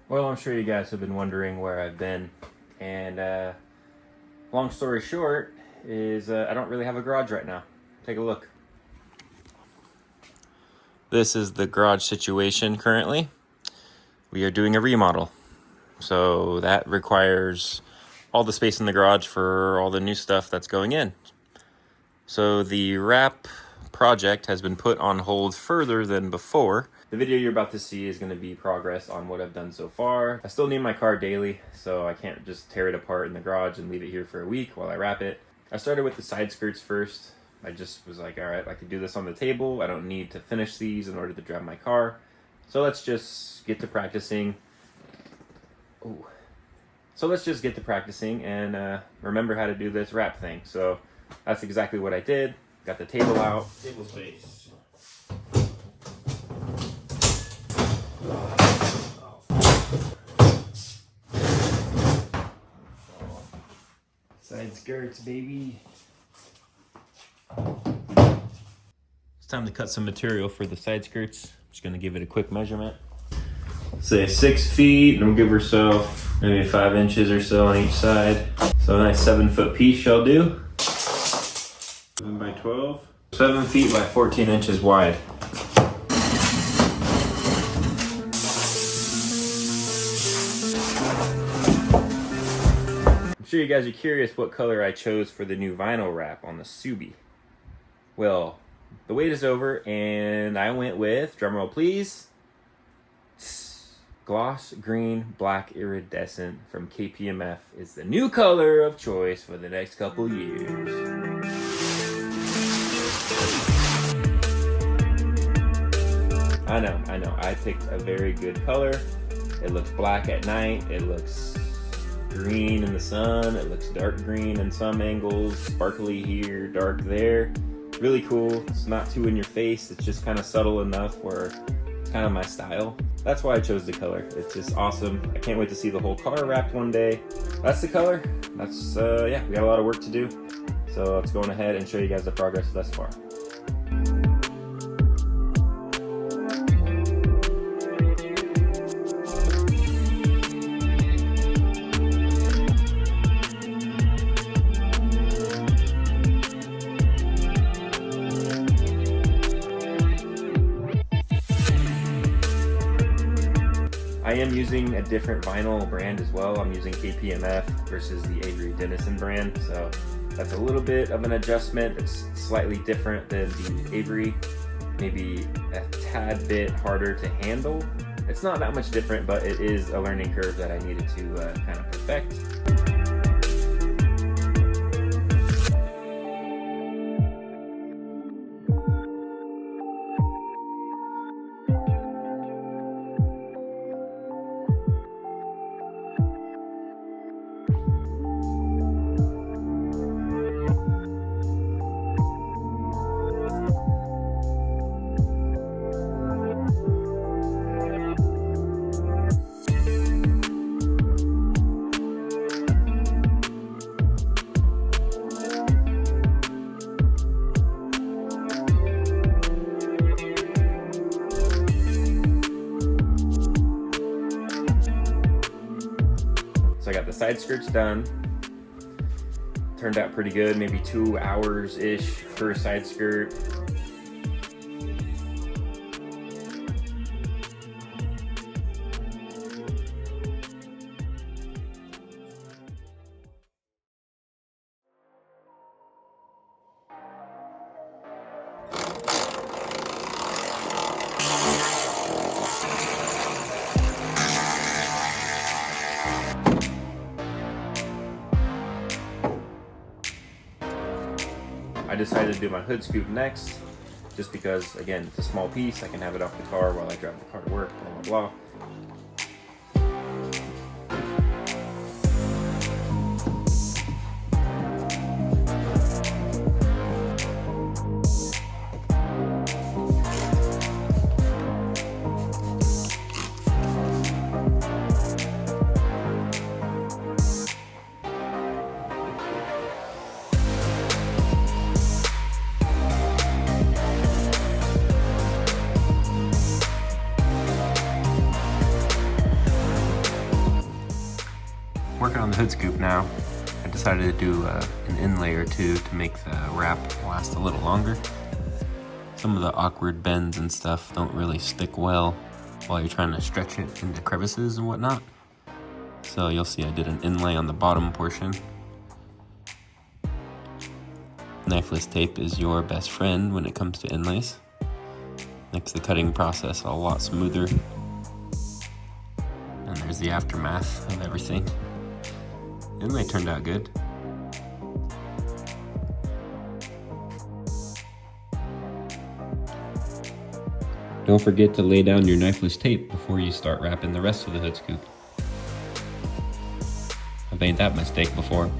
Well, I'm sure you guys have been wondering where I've been, and long story short is I don't really have a garage right now. Take a look. This is the garage situation currently. We are doing a remodel, so that requires all the space in the garage for all the new stuff that's going in. So the wrap project has been put on hold further than before. The video you're about to see is going to be progress on what I've done so far. I still need my car daily, so I can't just tear it apart in the garage and leave it here for a week while I wrap it. I started with the side skirts first. I just was like, all right, I could do this on the table. I don't need to finish these in order to drive my car. So let's just get to practicing. Ooh. So let's just get to practicing and remember how to do this wrap thing. So that's exactly what I did. Got the table out. Table space. Side skirts, baby. It's time to cut some material for the side skirts. Just gonna give it a quick measurement. Say 6 feet, and we'll give ourselves maybe 5 inches or so on each side. So a nice 7-foot piece shall do. 7 by 12. 7 feet by 14 inches wide. I'm sure you guys are curious what color I chose for the new vinyl wrap on the Subi. Well, the wait is over and I went with, drumroll please, gloss green black iridescent from KPMF is the new color of choice for the next couple years. I know, I picked a very good color. It looks black at night, it looks green in the sun, it looks dark green in some angles, sparkly here, dark there. Really cool. It's not too in your face, it's just kind of subtle enough where it's kind of my style. That's why I chose the color. It's just awesome. I can't wait to see the whole car wrapped one day. That's the color. That's yeah, we got a lot of work to do. So let's go on ahead and show you guys the progress thus far. I am using a different vinyl brand as well. I'm using KPMF versus the Avery Dennison brand, so that's a little bit of an adjustment. It's slightly different than the Avery, maybe a tad bit harder to handle. It's not that much different, but it is a learning curve that I needed to kind of perfect. So I got the side skirts done. Turned out pretty good, maybe 2 hours-ish per side skirt. I decided to do my hood scoop next, just because, again, it's a small piece. I can have it off the car while I drive the car to work, blah, blah, blah. working on the hood scoop now. I decided to do an inlay or two to make the wrap last a little longer. Some of the awkward bends and stuff don't really stick well while you're trying to stretch it into crevices and whatnot. So you'll see I did an inlay on the bottom portion. Knifeless tape is your best friend when it comes to inlays. Makes the cutting process a lot smoother. And there's the aftermath of everything. Inlay turned out good. Don't forget to lay down your knifeless tape before you start wrapping the rest of the hood scoop. I've made that mistake before.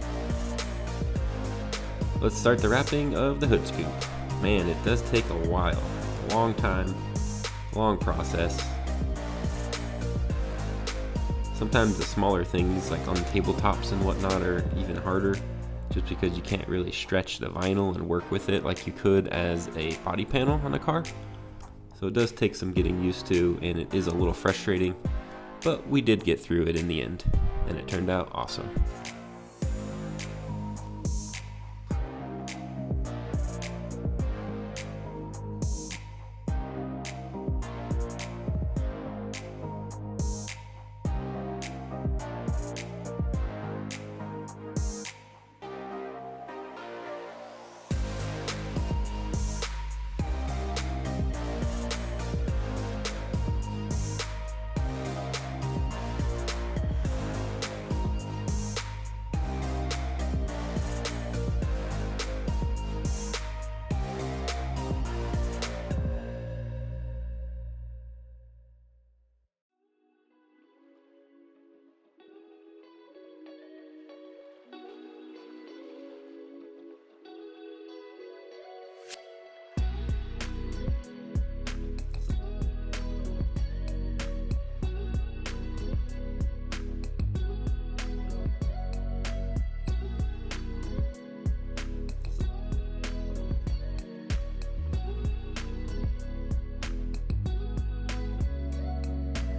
Let's start the wrapping of the hood scoop. Man, it does take a while. A long time, long process. Sometimes the smaller things like on tabletops and whatnot are even harder just because you can't really stretch the vinyl and work with it like you could as a body panel on a car. So it does take some getting used to, and it is a little frustrating, but we did get through it in the end, and it turned out awesome.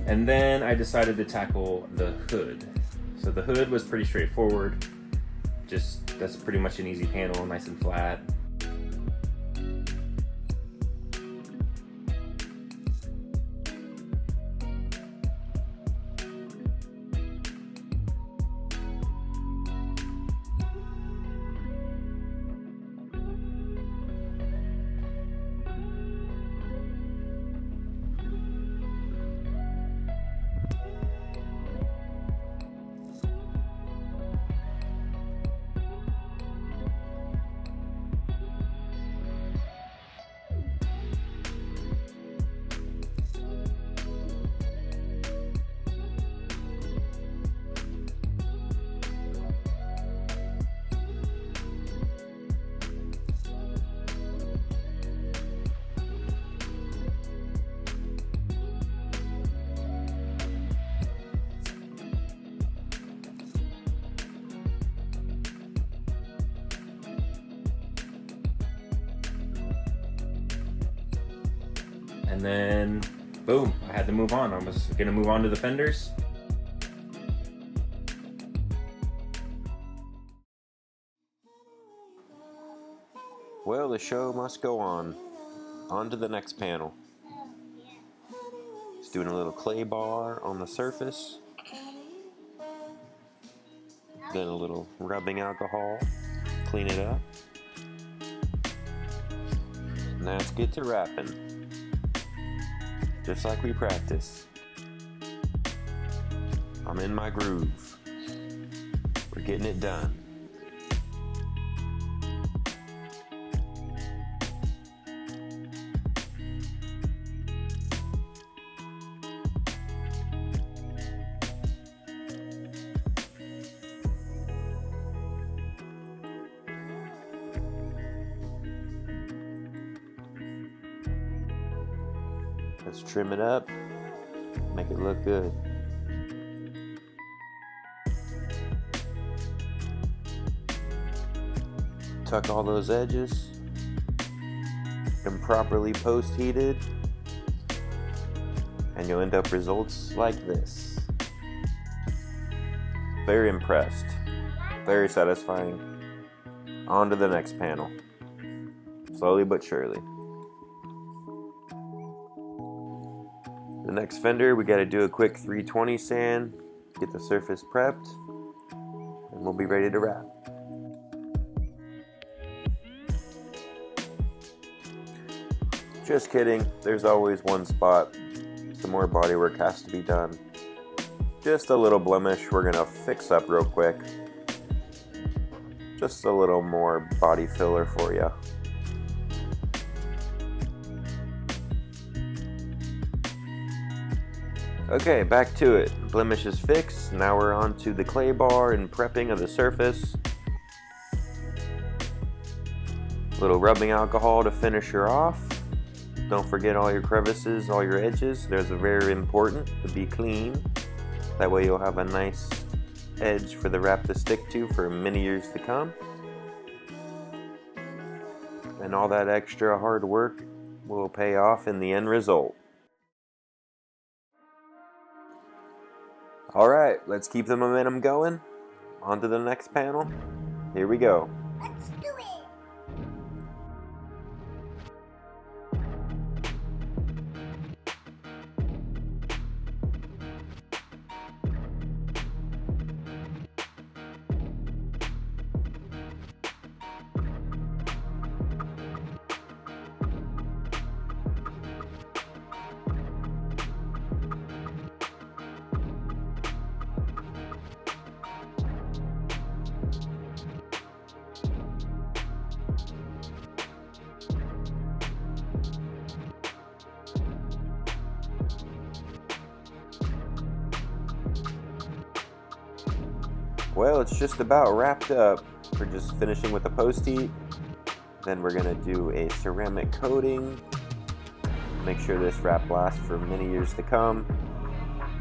And then I decided to tackle the hood. So the hood was pretty straightforward. That's pretty much an easy panel, nice and flat. And then, boom, I had to move on. I was gonna move on to the fenders. Well, the show must go on. On to the next panel. Just doing a little clay bar on the surface. Then a little rubbing alcohol. Clean it up. And let's get to wrapping. Just like we practice. I'm in my groove. We're getting it done. Let's trim it up, make it look good. Tuck all those edges, get them properly post-heated, and you'll end up results like this. Very impressed. Very satisfying. On to the next panel. Slowly but surely. The next fender, we got to do a quick 320 sand, get the surface prepped, and we'll be ready to wrap. Just kidding, there's always one spot some more bodywork has to be done. Just a little blemish we're gonna fix up real quick. Just a little more body filler for you. Okay, back to it. Blemish is fixed. Now we're on to the clay bar and prepping of the surface. Little rubbing alcohol to finish her off. Don't forget all your crevices, all your edges. Those are very important to be clean. That way you'll have a nice edge for the wrap to stick to for many years to come. And all that extra hard work will pay off in the end result. Alright, let's keep the momentum going. On to the next panel. Here we go. Let's do it! Well, it's just about wrapped up. We're just finishing with the post heat. Then we're gonna do a ceramic coating. Make sure this wrap lasts for many years to come.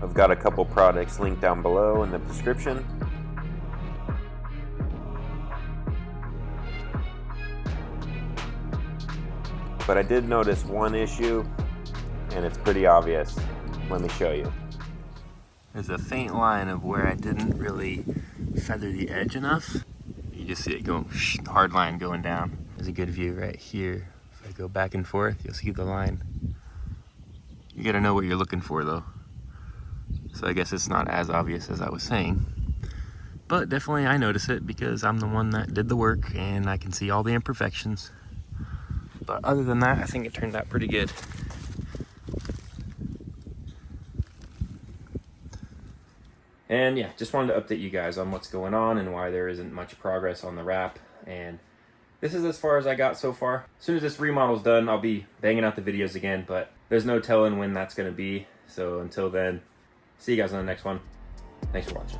I've got a couple products linked down below in the description. But I did notice one issue, and it's pretty obvious. Let me show you. There's a faint line of where I didn't really feather the edge enough. You just see it going, hard line going down. There's a good view right here. If I go back and forth, you'll see the line. You gotta know what you're looking for though. So I guess it's not as obvious as I was saying. But definitely I notice it because I'm the one that did the work and I can see all the imperfections. But other than that, I think it turned out pretty good. And yeah, just wanted to update you guys on what's going on and why there isn't much progress on the wrap. And this is as far as I got so far. As soon as this remodel's done, I'll be banging out the videos again, but there's no telling when that's gonna be. So until then, see you guys on the next one. Thanks for watching.